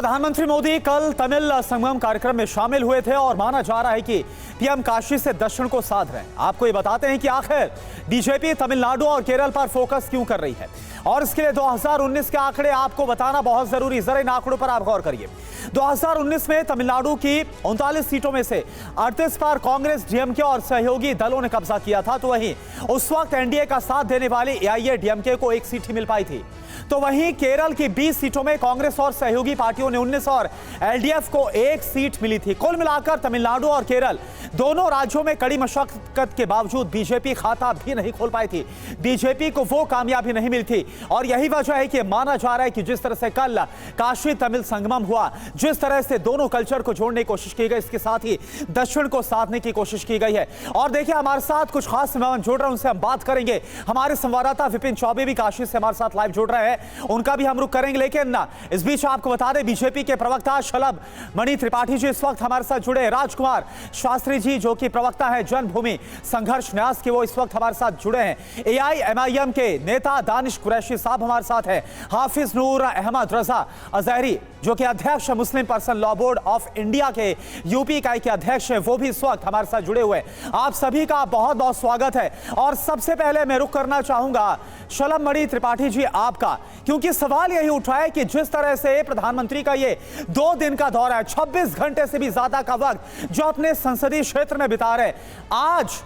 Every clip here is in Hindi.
प्रधानमंत्री मोदी कल तमिल संगम कार्यक्रम में शामिल हुए थे और माना जा रहा है कि पीएम काशी से दक्षिण को साध रहे हैं। आपको ये बताते हैं कि आखिर बीजेपी तमिलनाडु और केरल पर फोकस क्यों कर रही है, और इसके लिए 2019 के आंकड़े आपको बताना बहुत जरूरी। जरा इन आंकड़ों पर आप गौर करिए। 2019 में तमिलनाडु की 39 सीटों में से 38 पर कांग्रेस, डीएमके और सहयोगी दलों ने कब्जा किया था, तो वहीं उस वक्त एनडीए का साथ देने वाली एआईएडीएमके को एक सीट ही मिल पाई थी। तो वहीं केरल की 20 सीटों में कांग्रेस और सहयोगी पार्टियों ने 19 और एलडीएफ को एक सीट मिली थी। कुल मिलाकर तमिलनाडु और केरल दोनों राज्यों में कड़ी मशक्कत के बावजूद बीजेपी खाता भी नहीं खोल पाई थी। बीजेपी को वो कामयाबी नहीं मिली थी, और यही वजह है कि माना जा रहा है कि जिस तरह से कल काशी तमिल संगमम हुआ, जिस तरह से दोनों कल्चर को जोड़ने की कोशिश की गई, इसके साथ ही दक्षिण को साधने की कोशिश की गई है। और देखिए, हमारे साथ कुछ खास मेहमान जुड़ रहे हैं, उनसे हम बात करेंगे। हमारे संवाददाता विपिन चौबे भी काशी से हमारे साथ लाइव जुड़ रहे हैं, उनका भी हम रुख करेंगे। लेकिन इस बीच आपको बता दें, बीजेपी के प्रवक्ता शलभ मणि त्रिपाठी जी इस वक्त हमारे साथ जुड़े। राजकुमार शास्त्री जी जो कि प्रवक्ता है जन्मभूमि संघर्ष न्यास के, वो इस वक्त हमारे साथ जुड़े हैं। एआईएमआईएम के नेता दानिश कुरैशी साहब हमारे साथ हैं। हाफिज नूर अहमद रजा अजहरी जो कि अध्यक्ष Muslim person law board of India के यूपी इकाई के अध्यक्ष हैं, वो भी इस वक्त हमारे साथ जुड़े हुए हैं। आप सभी का बहुत बहुत स्वागत है। और सबसे पहले मैं रुख करना चाहूंगा शलभ मणि त्रिपाठी जी आपका, क्योंकि सवाल यही उठा है कि जिस तरह से प्रधानमंत्री का ये 2 दिन का दौरा है, 26 घंटे से भी ज्यादा का वक्त जो अपने संसदीय क्षेत्र में बिता रहे, आज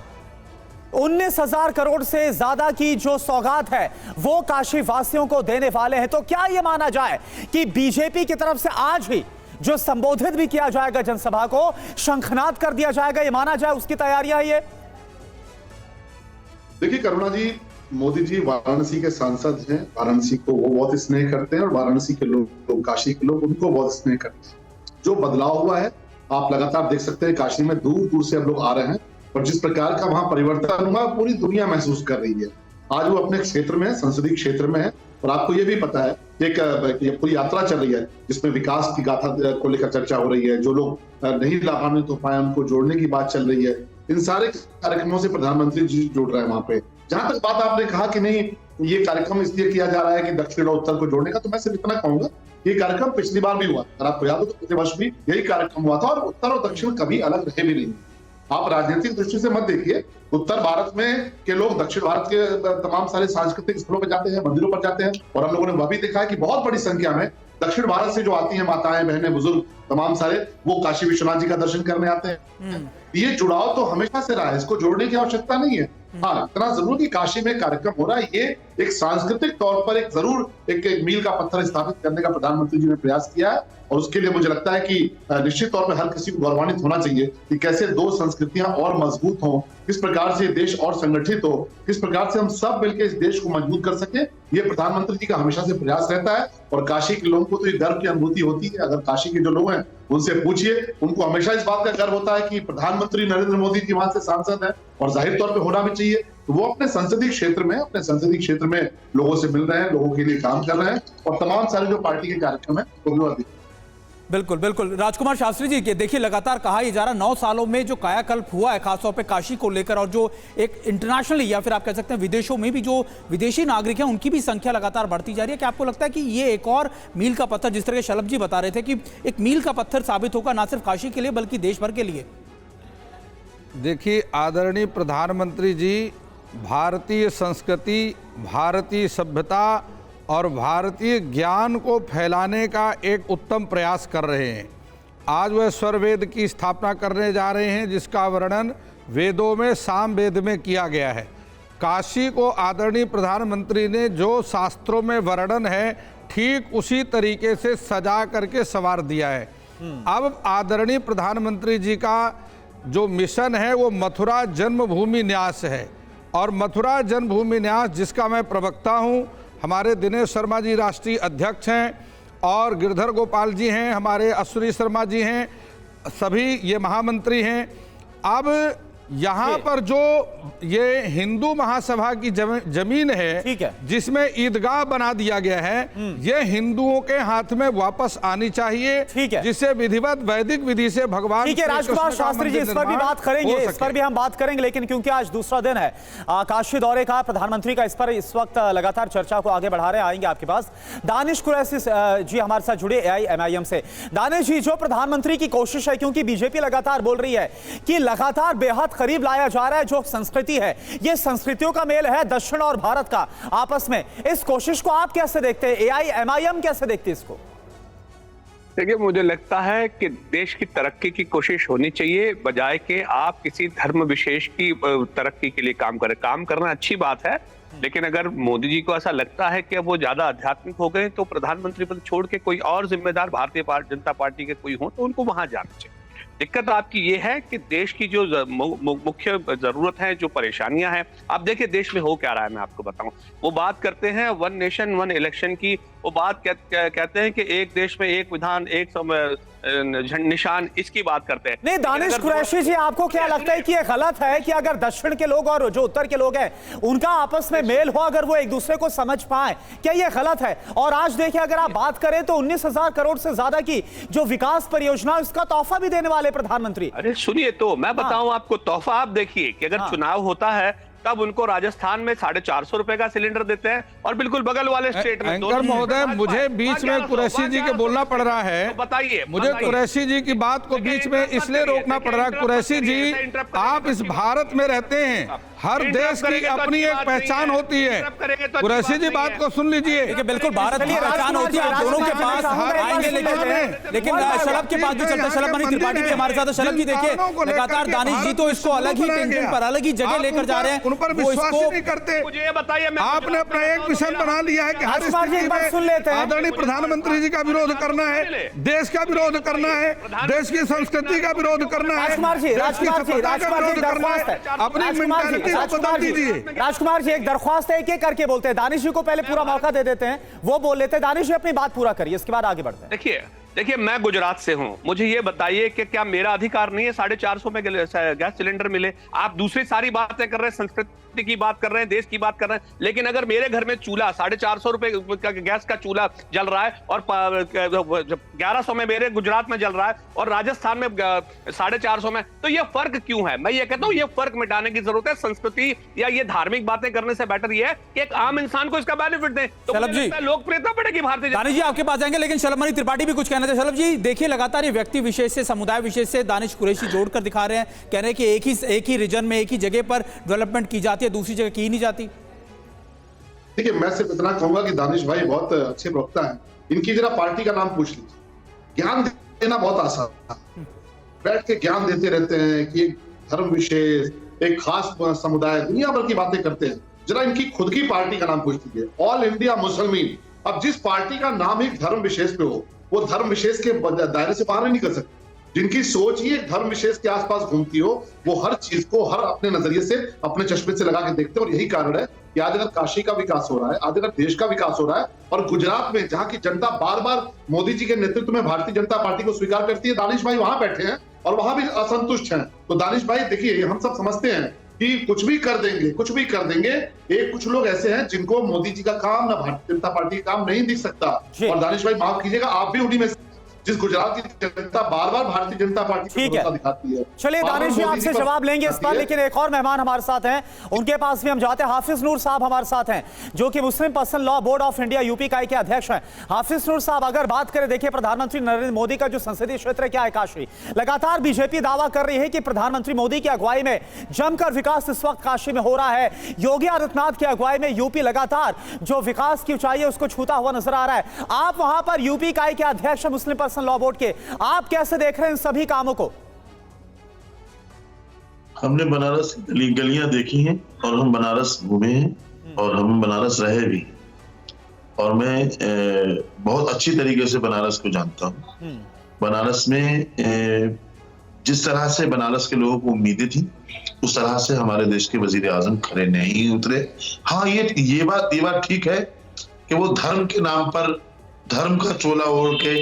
19,000 करोड़ से ज्यादा की जो सौगात है वो काशी वासियों को देने वाले हैं, तो क्या यह माना जाए कि बीजेपी की तरफ से आज ही जो संबोधित भी किया जाएगा जनसभा को, शंखनाद कर दिया जाएगा, ये माना जाए उसकी तैयारियां है ये? देखिए करुणा जी, मोदी जी वाराणसी के सांसद हैं, वाराणसी को वो बहुत स्नेह करते हैं और वाराणसी के लोग, काशी के लोग उनको बहुत स्नेह करते हैं। जो बदलाव हुआ है आप लगातार देख सकते हैं, काशी में दूर दूर से अब लोग आ रहे हैं और जिस प्रकार का वहां परिवर्तन हुआ पूरी दुनिया महसूस कर रही है। आज वो अपने क्षेत्र में, संसदीय क्षेत्र में है, और आपको ये भी पता है एक पूरी यात्रा चल रही है जिसमें विकास की गाथा को लेकर चर्चा हो रही है। जो लोग नहीं लाभान्वित हो पाए उनको जोड़ने की बात चल रही है। इन सारे कार्यक्रमों से प्रधानमंत्री जी जुड़ रहे हैं वहां पे। जहां तक बात आपने कहा कि नहीं ये कार्यक्रम इसलिए किया जा रहा है कि दक्षिण और उत्तर को जोड़ने का, तो मैं सिर्फ इतना कहूंगा ये कार्यक्रम पिछली बार भी हुआ, अगर आपको याद हो तो पिछले वर्ष भी यही कार्यक्रम हुआ था और उत्तर और दक्षिण कभी अलग रहे भी नहीं। आप राजनीतिक दृष्टि से मत देखिए, उत्तर भारत में के लोग दक्षिण भारत के तमाम सारे सांस्कृतिक स्थलों पर जाते हैं, मंदिरों पर जाते हैं, और हम लोगों ने वह भी देखा है कि बहुत बड़ी संख्या में दक्षिण भारत से जो आती हैं माताएं, बहनें, बुजुर्ग तमाम सारे, वो काशी विश्वनाथ जी का दर्शन करने आते हैं। ये जुड़ाव तो हमेशा से रहा है, इसको जोड़ने की आवश्यकता नहीं है। हाँ, इतना जरूर कि काशी में कार्यक्रम हो रहा है, ये एक सांस्कृतिक तौर पर एक जरूर एक मील का पत्थर स्थापित करने का प्रधानमंत्री जी ने प्रयास किया है, और उसके लिए मुझे लगता है कि निश्चित तौर पर हर किसी को गौरवान्वित होना चाहिए कि कैसे दो संस्कृतियां और मजबूत हों, किस प्रकार से देश और संगठित हो, किस प्रकार से हम सब मिलकर इस देश को मजबूत कर सके। ये प्रधानमंत्री जी का हमेशा से प्रयास रहता है, और काशी के लोगों को तो ये गर्व की अनुभूति होती है। अगर काशी के जो लोग हैं उनसे पूछिए, उनको हमेशा इस बात का गर्व होता है कि प्रधानमंत्री नरेंद्र मोदी जी वहां से सांसद हैं, और जाहिर तौर पे होना भी चाहिए। तो वो अपने संसदीय क्षेत्र में लोगों से मिल रहे हैं, लोगों के लिए काम कर रहे हैं, और तमाम सारे जो पार्टी के कार्यक्रम है वो भी। बिल्कुल बिल्कुल। राजकुमार शास्त्री जी के देखिए, लगातार कहा यह जा रहा 9 सालों में जो कायाकल्प हुआ है खासतौर पे काशी को लेकर, और जो एक इंटरनेशनली या फिर आप कह सकते हैं विदेशों में भी जो विदेशी नागरिक हैं उनकी भी संख्या लगातार बढ़ती जा रही है। क्या आपको लगता है कि ये एक और मील का पत्थर, जिस तरह के शलभ जी बता रहे थे कि एक मील का पत्थर साबित होगा ना सिर्फ काशी के लिए बल्कि देश भर के लिए? देखिए आदरणीय प्रधानमंत्री जी भारतीय संस्कृति, भारतीय सभ्यता और भारतीय ज्ञान को फैलाने का एक उत्तम प्रयास कर रहे हैं। आज वह स्वरवेद की स्थापना करने जा रहे हैं जिसका वर्णन वेदों में सामवेद में किया गया है। काशी को आदरणीय प्रधानमंत्री ने जो शास्त्रों में वर्णन है ठीक उसी तरीके से सजा करके संवार दिया है। अब आदरणीय प्रधानमंत्री जी का जो मिशन है वो मथुरा जन्मभूमि न्यास है, और मथुरा जन्मभूमि न्यास जिसका मैं प्रवक्ता हूँ, हमारे दिनेश शर्मा जी राष्ट्रीय अध्यक्ष हैं, और गिरधर गोपाल जी हैं, हमारे अश्विनी शर्मा जी हैं, सभी ये महामंत्री हैं। अब यहाँ पर जो ये हिंदू महासभा की जमीन ठीक है, जिसमें ईदगाह बना दिया गया है, ये हिंदुओं के हाथ में वापस आनी चाहिए, ठीक है, जिससे विधिवत वैदिक विधि से भगवान। ठीक है राजकुमार शास्त्री जी, इस पर भी बात करेंगे, इस पर भी हम बात करेंगे, लेकिन क्योंकि आज दूसरा दिन है काशी दौरे का प्रधानमंत्री का, इस पर इस वक्त लगातार चर्चा को आगे बढ़ा रहे हैं। आएंगे आपके पास दानिश कुरैशी जी हमारे साथ जुड़े AIMIM से। दानिश जी, जो प्रधानमंत्री की कोशिश है, क्योंकि बीजेपी लगातार बोल रही है कि लगातार बेहद करीब लाया जा रहा है जो संस्कृति है, ये संस्कृतियों का मेल है दक्षिण और भारत का आपस में, इस कोशिश को आप कैसे देखते हैं? AIMIM कैसे देखते हैं इसको? देखिए, मुझे लगता है कि देश की तरक्की की कोशिश होनी चाहिए, बजाय कि आप किसी धर्म विशेष की तरक्की के लिए काम करें। काम करना अच्छी बात है, लेकिन अगर मोदी जी को ऐसा लगता है कि अब वो ज्यादा आध्यात्मिक हो गए तो प्रधानमंत्री पद छोड़ के कोई और जिम्मेदार भारतीय जनता पार्टी के कोई हो तो उनको वहां जाना चाहिए। दिक्कत आपकी ये है कि देश की जो मुख्य जरूरत है, जो परेशानियां हैं, आप देखिए देश में हो क्या रहा है, मैं आपको बताऊं। वो बात करते हैं 1 नेशन 1 इलेक्शन की, वो बात कहते हैं कि एक देश में एक विधान एक निशान, इसकी बात करते हैं। नहीं दानिश कुरैशी जी, आपको क्या लगता है कि ये गलत है कि अगर दक्षिण के लोग और जो उत्तर के लोग हैं उनका आपस में मेल हो, अगर वो एक दूसरे को समझ पाए, क्या ये गलत है? और आज देखिए, अगर आप बात करें तो 19,000 करोड़ से ज्यादा की जो विकास परियोजना, उसका तोहफा भी देने वाले प्रधानमंत्री। अरे सुनिए, तो मैं बताऊं आपको तोहफा। आप देखिए कि अगर चुनाव होता है तब उनको राजस्थान में 450 रुपए का सिलेंडर देते हैं, और बिल्कुल बगल वाले स्टेट में। एंकर महोदय, मुझे बीच में कुरैशी जी के बोलना पड़ रहा है, बताइए। मुझे कुरैशी जी की बात को बीच में इसलिए रोकना पड़ रहा है। कुरैशी जी, आप इस भारत में रहते हैं, हर देश की अपनी एक पहचान होती है। कुरैशी जी, बात को सुन लीजिए। बिल्कुल भारत की पहचान होती है, आप दोनों के पास आएंगे, लेकिन शलभ के पास भी चलते, शलभ मणि त्रिपाठी भी हमारे साथ। शलभ जी देखिए, लगातार दानिश जी तो इसको अलग ही टेंशन पर, अलग ही जगह लेकर जा रहे हैं, उन पर विश्वास ही नहीं करते। मुझे ये बताइए, आपने अपना एक मिशन बना लिया है कि हर स्थिति में आदरणीय प्रधानमंत्री जी का विरोध करना है, देश का विरोध करना है, देश की संस्कृति का विरोध करना है, राजकुमार जी एक दरख्वास्त है, एक एक करके बोलते हैं। दानिश जी को पहले पूरा मौका दे देते हैं, वो बोल लेते हैं। दानिश जी अपनी बात पूरा करिए, इसके बाद आगे बढ़ते हैं। देखिए मैं गुजरात से हूं, मुझे ये बताइए कि क्या मेरा अधिकार नहीं है 450 में गैस सिलेंडर मिले? आप दूसरी सारी बातें कर रहे हैं, संस्कृति की बात कर रहे हैं, देश की बात कर रहे हैं, लेकिन अगर मेरे घर में चूल्हा 450 रुपए का गैस का चूल्हा जल रहा है और 1100 में मेरे गुजरात में जल रहा है और राजस्थान में 450 में, तो ये फर्क क्यों है? मैं ये कहता हूं ये फर्क मिटाने की जरूरत है। संस्कृति या ये धार्मिक बातें करने से बेटर ये है कि एक आम इंसान को इसका बेनिफिट दें, तो लोकप्रियता बढ़ेगी भारतीय। दानिश जी आपके पास जाएंगे, लेकिन शलभ मणि त्रिपाठी भी कुछ कहना थे। शलभ जी देखिए, लगातार ये व्यक्ति विशेष से, समुदाय विशेष से दानिश कुरैशी जोड़कर दिखा रहे हैं, कह रहे हैं कि एक ही रीजन में, एक ही जगह पर डेवलपमेंट की जाती है, दूसरी जगह की नहीं जाती। देखिए, मैं सिर्फ इतना कहूंगा कि दानिश भाई बहुत अच्छे प्रवक्ता हैं, इनकी जरा पार्टी का नाम पूछ लीजिए। ज्ञान देना बहुत आसान है, बैठ के ज्ञान देते रहते हैं कि एक धर्म विशेष, एक खास समुदाय, दुनिया भर की बातें करते हैं। जरा इनकी खुद की पार्टी का नाम पूछ लीजिए, ऑल इंडिया मुस्लिमीन। अब जिस पार्टी का नाम एक धर्म विशेष पे हो, वो धर्म विशेष के दायरे से बाहर नहीं निकल सकते। जिनकी सोच ही एक धर्म विशेष के आसपास घूमती हो, वो हर चीज को हर अपने नजरिए से, अपने चश्मे से लगा के देखते हैं। और यही कारण है कि आज अगर काशी का विकास हो रहा है, आज अगर देश का विकास हो रहा है, और गुजरात में जहां की जनता बार बार मोदी जी के नेतृत्व में भारतीय जनता पार्टी को स्वीकार करती है, दानिश भाई वहां बैठे हैं और वहां भी असंतुष्ट हैं। तो दानिश भाई देखिए, हम सब समझते हैं कि कुछ भी कर देंगे, कुछ भी कर देंगे। एक कुछ लोग ऐसे हैं जिनको मोदी जी का काम, ना भारतीय जनता पार्टी का काम नहीं दिख सकता। और दानिश भाई माफ कीजिएगा, आप भी उन्हीं में जिस गुजरात की जनता बार बार भारतीय जनता पार्टी को भरोसा दिखाती है। चलिए दानिश जी आपसे जवाब लेंगे इस पर, लेकिन एक और मेहमान हमारे साथ हैं, उनके पास भी हम जाते हैं। हाफिज नूर साहब हमारे साथ हैं, जो कि Muslim personal law board of India UP इकाई के अध्यक्ष हैं। हाफिज नूर साहब, अगर बात करें, देखिए प्रधानमंत्री नरेंद्र मोदी का जो संसदीय क्षेत्र क्या है काशी, लगातार बीजेपी दावा कर रही है कि प्रधानमंत्री मोदी की अगुवाई में जमकर विकास इस वक्त काशी में हो रहा है। योगी आदित्यनाथ की अगुवाई में यूपी लगातार जो विकास की ऊंचाई है उसको छूता हुआ नजर आ रहा है। आप वहां पर यूपी इकाई के अध्यक्ष मुस्लिम पर्सनल लॉ बोर्ड के, आप कैसे देख रहे हैं इन सभी कामों को? हमने बनारस गलियां देखी हैं और हम बनारस घूमे हैं और हम बनारस रहे भी, और मैं बहुत अच्छी तरीके से बनारस को जानता हूं। बनारस में जिस तरह से बनारस के लोगों को उम्मीदें थी, उस तरह से हमारे देश के वजीर आजम खड़े नहीं उतरे। हाँ, ये बात ठीक है कि वो धर्म के नाम पर धर्म का चोला ओढ़ के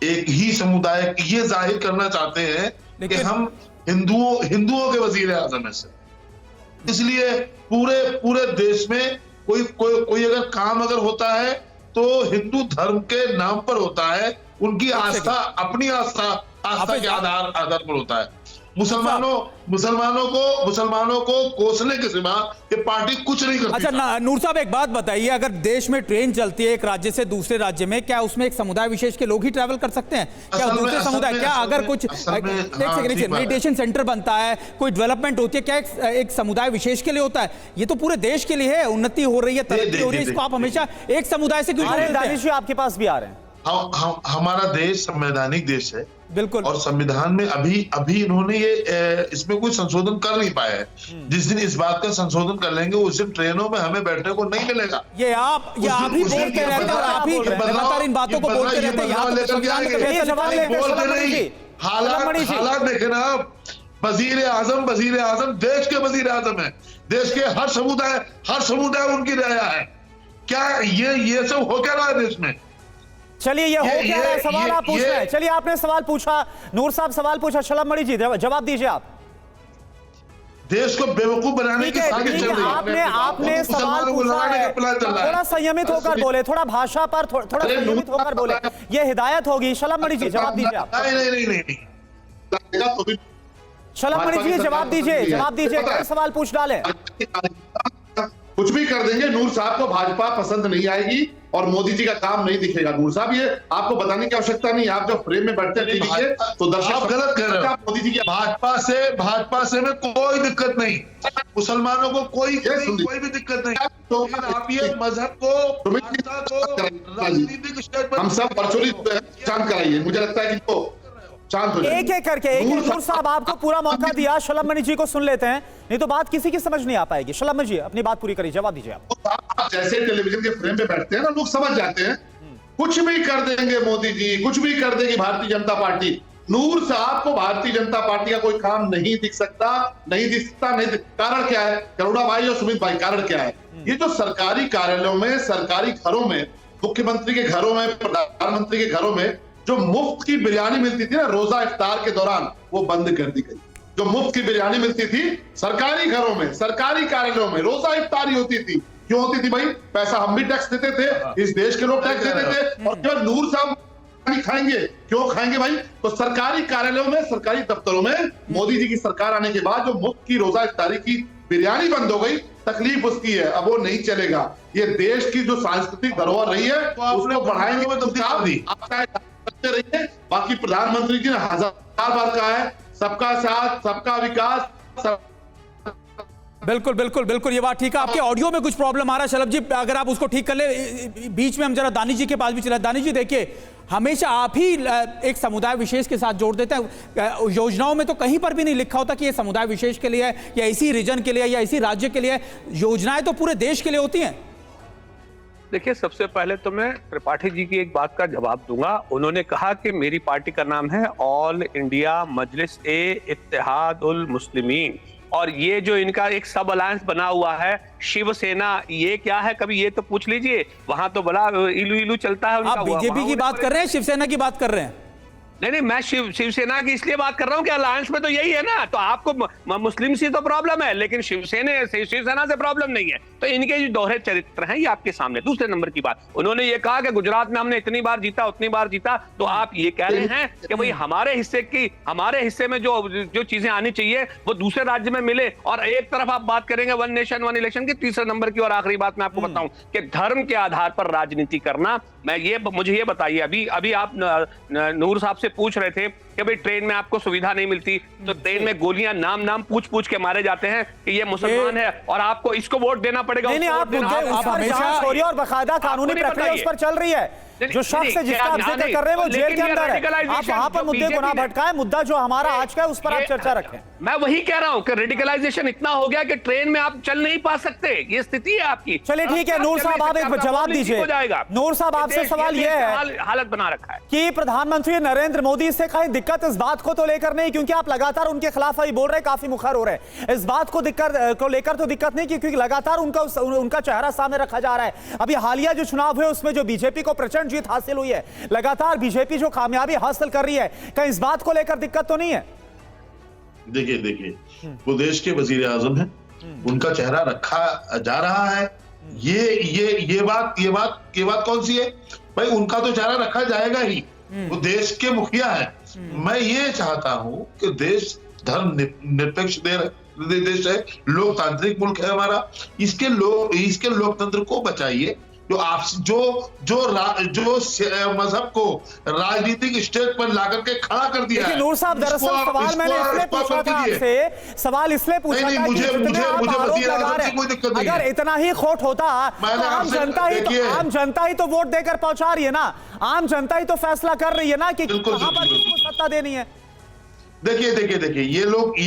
एक ही समुदाय ये जाहिर करना चाहते हैं कि हम हिंदुओं के वजीर आजम है सर। इसलिए पूरे देश में कोई अगर काम अगर होता है तो हिंदू धर्म के नाम पर होता है, उनकी आस्था अपनी आस्था के आधार पर होता है। मुसलमानों को कोसने के सिवा ये पार्टी कुछ नहीं करती। अच्छा नूर साहब, एक बात बताइए, अगर देश में ट्रेन चलती है एक राज्य से दूसरे राज्य में, क्या उसमें एक समुदाय विशेष के लोग ही ट्रैवल कर सकते हैं? क्या दूसरे समुदाय, क्या अगर कुछ मेडिटेशन सेंटर बनता है, कोई डेवलपमेंट होती है, क्या एक समुदाय विशेष के लिए होता है? ये तो पूरे देश के लिए है, उन्नति हो रही है, तरक्की हो रही है, इसको आप हमेशा एक समुदाय से क्यों? दानिश जी आपके पास भी आ रहे हैं। हमारा देश संवैधानिक देश है, बिल्कुल, और संविधान में अभी इन्होंने इसमें कोई संशोधन कर नहीं पाया है। जिस दिन इस बात का संशोधन कर लेंगे उस दिन ट्रेनों में हमें बैठने को नहीं मिलेगा। ये आप ही बोलते रहते हैं और आप ही लगातार इन बातों को बोलते रहते हैं। हालात देखे ना, वजीर आजम देश के वजीर आजम है, देश के हर समुदाय उनकी रियाया है। क्या ये सब हो क्या रहा है देश में? चलिए ये हो क्या रहा है? सवाल आप पूछ रहे हैं। चलिए आपने सवाल पूछा, नूर साहब सवाल पूछा, शलभ मणि जी जवाब दीजिए आप। देश को बेवकूफ बनाने की साजिश चल रही है। आपने सवाल पूछा है, थोड़ा संयमित होकर बोले, थोड़ा भाषा पर थोड़ा संयमित होकर बोले, ये हिदायत होगी। शलभ मणि जी जवाब दीजिए आप। नहीं। शलभ मणि जी जवाब दीजिए, कई सवाल पूछ डाले। कुछ भी कर देंगे, नूर साहब को भाजपा पसंद नहीं आएगी और मोदी जी का काम नहीं दिखेगा। नूर साहब ये आपको बताने की आवश्यकता नहीं, आप जब फ्रेम में बैठते हैं टीवी के तो दर्शक गलत कह रहे हो। मोदी जी की भाजपा से में कोई दिक्कत नहीं, मुसलमानों को कोई भी दिक्कत नहीं। तो आप ये मजहब को राजनीतिक हम सब प्रचलित शांत कराइए। मुझे लगता है कि तो शांत हो जाए। एक करके नूर साहब आपको पूरा मौका दिया, शलभ मणि जी को सुन लेते हैं, नहीं तो बात किसी की समझ नहीं आ पाएगी। शलभ मणि जी अपनी बात पूरी करिए, जवाब दीजिए आप। जैसे टेलीविजन के फ्रेम पे बैठते हैं ना, लोग समझ जाते हैं कुछ भी कर देंगे मोदी जी, कुछ भी कर देगी भारतीय जनता पार्टी। नूर साहब को भारतीय जनता पार्टी का कोई काम नहीं दिख सकता, कारण क्या है? करुणा भाई और सुमित भाई, कारण क्या है? ये जो सरकारी कार्यालयों में, सरकारी घरों में, मुख्यमंत्री के घरों में, प्रधानमंत्री के घरों में जो मुफ्त की बिरयानी मिलती थी ना रोजा इफ्तार के दौरान, वो बंद कर दी गई। जो मुफ्त की बिरयानी मिलती थी सरकारी घरों में, सरकारी कार्यालयों में, रोजा इफ्तारी होती थी। क्यों होती थी भाई? पैसा हम भी टैक्स देते थे, इस देश के लोग टैक्स देते थे, और केवल नूर साहब खाएंगे। क्यों खाएंगे भाई? तो सरकारी कार्यालयों में, सरकारी दफ्तरों में मोदी जी की सरकार आने के बाद जो मुफ्त की रोजा इफ्तारी की बिरयानी बंद हो गई, तकलीफ उसकी है, अब वो नहीं चलेगा। ये देश की जो सांस्कृतिक धरोहर रही है उसको बढ़ाएंगे में करते रहिए। बाकी प्रधानमंत्री जी ने 1000 बार कहा है, सबका साथ सबका विकास। बिल्कुल ये बात ठीक है। आपके ऑडियो में कुछ प्रॉब्लम आ रहा है शलभ जी, अगर आप उसको ठीक कर ले। बीच में हम जरा दानिश जी के पास भी चला। दानिश जी देखिए, हमेशा आप ही एक समुदाय विशेष के साथ जोड़ देते हैं। योजनाओं में तो कहीं पर भी नहीं लिखा होता कि ये समुदाय विशेष के लिए है या इसी रीजन के लिए या इसी राज्य के लिए। योजनाएं तो पूरे देश के लिए होती हैं। देखिए, सबसे पहले तो मैं त्रिपाठी जी की एक बात का जवाब दूंगा। उन्होंने कहा कि मेरी पार्टी का नाम है ऑल इंडिया मजलिस ए इत्तेहाद उल मुस्लिमीन, और ये जो इनका एक सब अलायंस बना हुआ है शिवसेना, ये क्या है कभी ये तो पूछ लीजिए। वहां तो बड़ा इलू चलता है उनका। आप बीजेपी की बात कर रहे हैं, शिवसेना की बात कर रहे हैं? नहीं, मैं शिवसेना की इसलिए बात कर रहा हूँ कि अलायंस में तो यही है ना। तो आपको मुस्लिम से तो प्रॉब्लम है, लेकिन शिवसेना से प्रॉब्लम नहीं है। तो इनके जो दोहरे चरित्र हैं ये आपके सामने। दूसरे नंबर की बात, उन्होंने ये कहा कि गुजरात में हमने इतनी बार जीता उतनी बार जीता। तो आप ये कह रहे हैं कि भाई हमारे हिस्से में जो चीजें आनी चाहिए वो दूसरे राज्य में मिले, और एक तरफ आप बात करेंगे वन नेशन वन इलेक्शन की। तीसरे नंबर की और आखिरी बात मैं आपको बताऊं कि धर्म के आधार पर राजनीति करना, मुझे ये बताइए, अभी आप नूर साहब से पूछ रहे थे कि भाई ट्रेन में आपको सुविधा नहीं मिलती, तो ट्रेन में गोलियां नाम पूछ के मारे जाते हैं कि ये मुसलमान है और आपको इसको वोट देना पड़ेगा। नहीं, आप हमेशा और बकायदा कानूनी प्रक्रिया उस पर चल रही है। जो शख्स है जिसका आप जिक्र कर रहे हैं वो जेल के अंदर है। आप वहां पर मुद्दे को ना भटकाएं, मुद्दा जो हमारा आज का है उस पर आप चर्चा रखें। मैं वही कह रहा हूं कि रेडिकलाइजेशन इतना हो गया कि ट्रेन में आप चल नहीं पा सकते, ये स्थिति है आपकी। चलिए ठीक है, नूर साहब आप एक जवाब दीजिए। नूर साहब आपसे सवाल यह है, हालत बना रखा है कि प्रधानमंत्री नरेंद्र मोदी से कहीं दिक्कत इस बात को तो लेकर नहीं, क्योंकि आप लगातार उनके खिलाफ ही बोल रहे, काफी मुखर हो रहे, इस बात को लेकर तो दिक्कत नहीं, क्योंकि लगातार उनका चेहरा सामने रखा जा रहा है। अभी हालिया जो चुनाव हुए उसमें जो बीजेपी को प्रचंड जीत हासिल हुई है, लगातार बीजेपी जो कामयाबी हासिल कर रही है, कहीं इस बात को लेकर दिक्कत तो नहीं है? देखिए वो देश के वजीर आजम हैं, उनका चेहरा रखा जा रहा है। ये बात कौन सी है भाई? उनका तो चेहरा रखा जाएगा ही, वो देश के मुखिया है। मैं ये चाहता हूं कि देश धर्म निरपेक्ष देश है, लोकतांत्रिक मुल्क है हमारा, इसके लोकतंत्र को बचाइए। जो मजहब को राजनीतिक स्टेज पर लाकर के खड़ा कर दिया है। नूर साहब, दरअसल सवाल मैंने इसलिए पूछा था आपसे, सवाल इसलिए पूछा था कि जितने आप आरोप लगा रहे हैं, अगर इतना ही खोट होता तो आम जनता ही तो वोट देकर पहुंचा रही है ना, आम जनता ही तो फैसला कर रही है ना कि कहां पर किसको सत्ता देनी है। देखिए ये लोग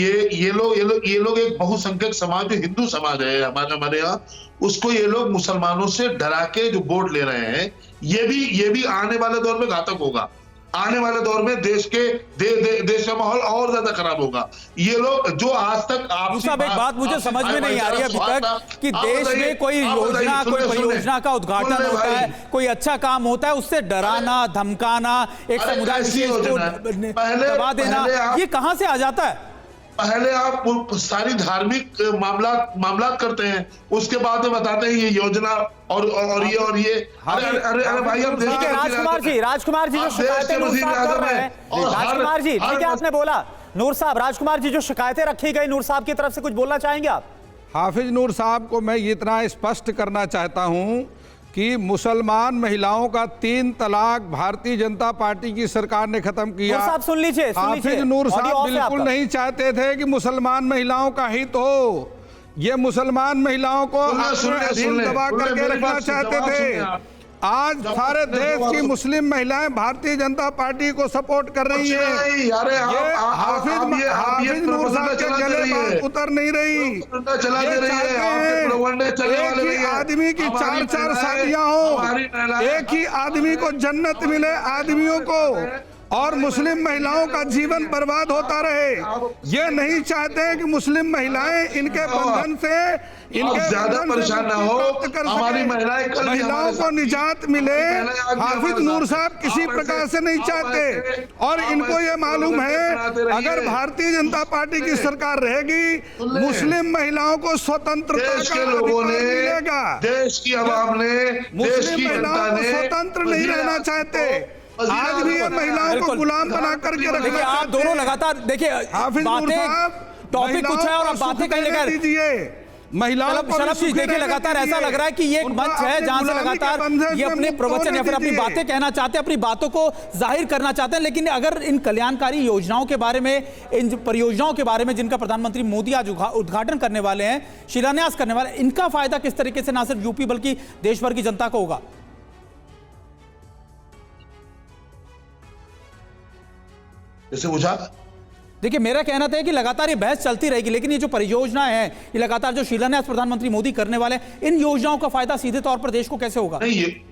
एक बहुसंख्यक समाज, जो हिंदू समाज है हमारे यहाँ, उसको ये लोग मुसलमानों से डरा के जो वोट ले रहे हैं, ये भी आने वाले दौर में घातक होगा। आने वाले दौर में देश का माहौल और ज्यादा खराब होगा। ये लोग जो आज तक एक बात मुझे समझ में नहीं आ रही अभी तक कि देश में कोई योजना, कोई परियोजना का उद्घाटन होता है, कोई अच्छा काम होता है, उससे डराना, धमकाना, एक समुदाय को दबा देना, ये कहां से आ जाता है? पहले आप सारी धार्मिक मामला करते हैं, उसके बाद में बताते हैं ये योजना और ये। अरे भाई, अब राजकुमार जी जो शिकायतें कर रहे हैं, राजकुमार जी ठीक है आपने बोला, नूर साहब, राजकुमार जी जो शिकायतें रखी गई नूर साहब की तरफ से, कुछ बोलना चाहेंगे आप? हाफिज नूर साहब को मैं इतना स्पष्ट करना चाहता हूं कि मुसलमान महिलाओं का 3 तलाक भारतीय जनता पार्टी की सरकार ने खत्म किया। नूर साहब सुन लीजिए, हाफिज नूर साहब बिल्कुल नहीं चाहते थे कि मुसलमान महिलाओं का हित हो। ये मुसलमान महिलाओं को अधीन दबा करके रखना चाहते थे। आज सारे देश की मुस्लिम महिलाएं भारतीय जनता पार्टी को सपोर्ट कर रही हैं। हाफिज नूर साहब के गले बात उतर नहीं रही। एक ही आदमी की 4 शादियां हो, एक ही आदमी को जन्नत मिले आदमियों को, और मुस्लिम महिलाओं का जीवन बर्बाद होता रहे। ये नहीं चाहते कि मुस्लिम महिलाएं इनके बंधन से ज्यादा परेशान ना हो, हमारी महिलाओं को निजात मिले। हाफिज नूर साहब किसी प्रकार से नहीं चाहते, और इनको ये मालूम है अगर भारतीय जनता पार्टी की सरकार रहेगी, मुस्लिम महिलाओं को स्वतंत्रता के लोगों ने मिलेगा। देश की आवाम ने, मुस्लिम महिलाओं को स्वतंत्र नहीं रहना चाहते। आज भी ये महिलाओं को गुलाम बना करके रखना। आप दोनों लगातार देखिए, हाफिज नूर साहब टॉपिक कुछ है और आप बातें कहीं लेकर दीजिए। महिलाओं को देखिए लगातार ऐसा लग रहा है कि ये एक मंच है जहां से लगातार ये अपने प्रवचन या फिर अपनी बातें कहना चाहते हैं, अपनी बातों को जाहिर करना चाहते हैं। लेकिन अगर इन कल्याणकारी योजनाओं के बारे में, इन परियोजनाओं के बारे में जिनका प्रधानमंत्री मोदी आज उद्घाटन करने वाले हैं, शिलान्यास करने वाले हैं, इनका फायदा किस तरीके से ना सिर्फ यूपी बल्कि देश भर की जनता को होगा? जैसे बुझा, देखिए मेरा कहना था कि लगातार ये बहस चलती रहेगी, लेकिन ये जो परियोजनाएं हैं, ये लगातार जो शिलान्यास प्रधानमंत्री मोदी करने वाले हैं, इन योजनाओं का फायदा सीधे तौर पर देश को कैसे होगा? नहीं, ये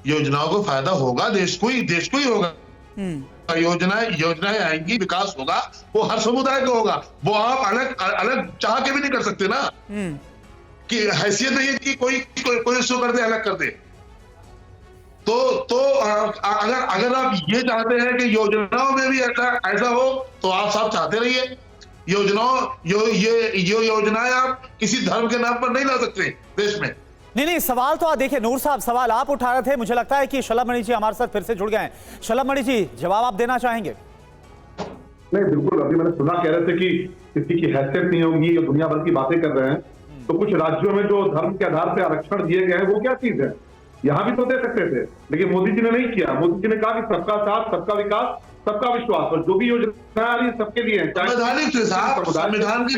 योजनाओं को फायदा होगा, देश को ही होगा। योजनाएं आएंगी, विकास होगा, वो हर समुदाय को होगा। वो आप अलग चाह के भी नहीं कर सकते ना, कि हैसियत नहीं है कि कोई इसको कर दे, अलग कर दे। तो अगर आप ये चाहते हैं कि योजनाओं में भी ऐसा हो, तो आप साहब चाहते रहिए। योजनाएं आप किसी धर्म के नाम पर नहीं ला सकते देश में। नहीं, सवाल तो देखिए नूर साहब, सवाल आप उठा रहे थे, मुझे लगता है कि शलभ मणि जी हमारे साथ फिर से जुड़ गए हैं। शलभ मणि जी, जवाब आप देना चाहेंगे? नहीं, बिल्कुल। अभी मैंने सुना, कह रहे थे कि किसी की हैसियत नहीं होगी, दुनिया भर की बातें कर रहे हैं। तो कुछ राज्यों में जो धर्म के आधार पर आरक्षण दिए गए हैं, वो क्या चीज है? यहाँ भी तो दे सकते थे, लेकिन मोदी जी ने नहीं किया। मोदी जी ने कहा कि सबका साथ, सबका विकास, सबका विश्वास, और जो भी योजना आ रही है सबके लिए है। संविधान की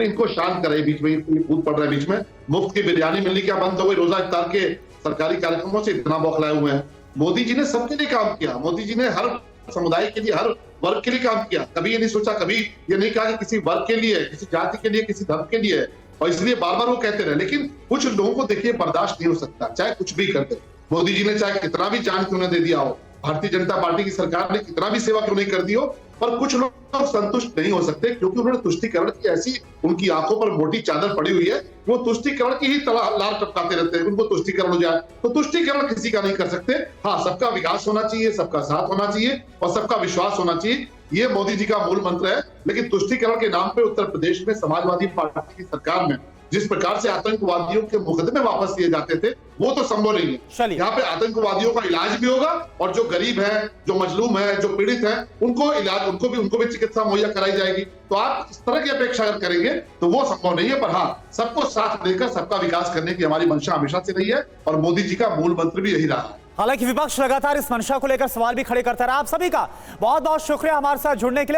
इनको शांत करे, बीच में कूद पड़ रहा है। बीच में मुफ्त की बिरयानी मिलनी क्या बंद हो गई? रोजा इफ्तार के सरकारी कार्यक्रमों से इतना बौखलाए हुए हैं। मोदी जी ने सबके लिए काम किया, मोदी जी ने हर समुदाय के लिए, हर वर्ग के लिए काम किया। कभी ये नहीं सोचा, कभी ये नहीं कहा कि किसी वर्ग के लिए, किसी जाति के लिए, किसी धर्म के लिए, और इसलिए बार बार वो कहते रहे। लेकिन कुछ लोगों को देखिए बर्दाश्त नहीं हो सकता, चाहे कुछ भी करते। मोदी जी ने चाहे कितना भी जान क्यों न दे दिया हो, भारतीय जनता पार्टी की सरकार ने कितना भी सेवा क्यों नहीं कर दी हो, पर कुछ लोग संतुष्ट नहीं हो सकते, क्योंकि उन्होंने तुष्टीकरण की ऐसी उनकी आंखों पर मोटी चादर पड़ी हुई है, वो तुष्टीकरण की ही लार टपकाते रहते हैं। उनको तुष्टीकरण हो जाए तो तुष्टीकरण किसी का नहीं कर सकते। हाँ, सबका विकास होना चाहिए, सबका साथ होना चाहिए, और सबका विश्वास होना चाहिए। ये मोदी जी का मूल मंत्र है। लेकिन तुष्टीकरण के नाम पे उत्तर प्रदेश में समाजवादी पार्टी की सरकार में जिस प्रकार से आतंकवादियों के मुकदमे वापस लिए जाते थे, वो तो संभव नहीं है। चलिए। यहाँ पे आतंकवादियों का इलाज भी होगा और जो गरीब है, जो मजलूम है, जो पीड़ित है, उनको भी चिकित्सा मुहैया कराई जाएगी। तो आप इस तरह की अपेक्षा अगर करेंगे तो वो संभव नहीं है। पर हाँ, सबको साथ लेकर सबका विकास करने की हमारी मंशा हमेशा से रही है और मोदी जी का मूल मंत्र भी यही रहा है। हालांकि विपक्ष लगातार इस मंशा को लेकर सवाल भी खड़े करता रहा। आप सभी का बहुत बहुत शुक्रिया हमारे साथ जुड़ने के लिए।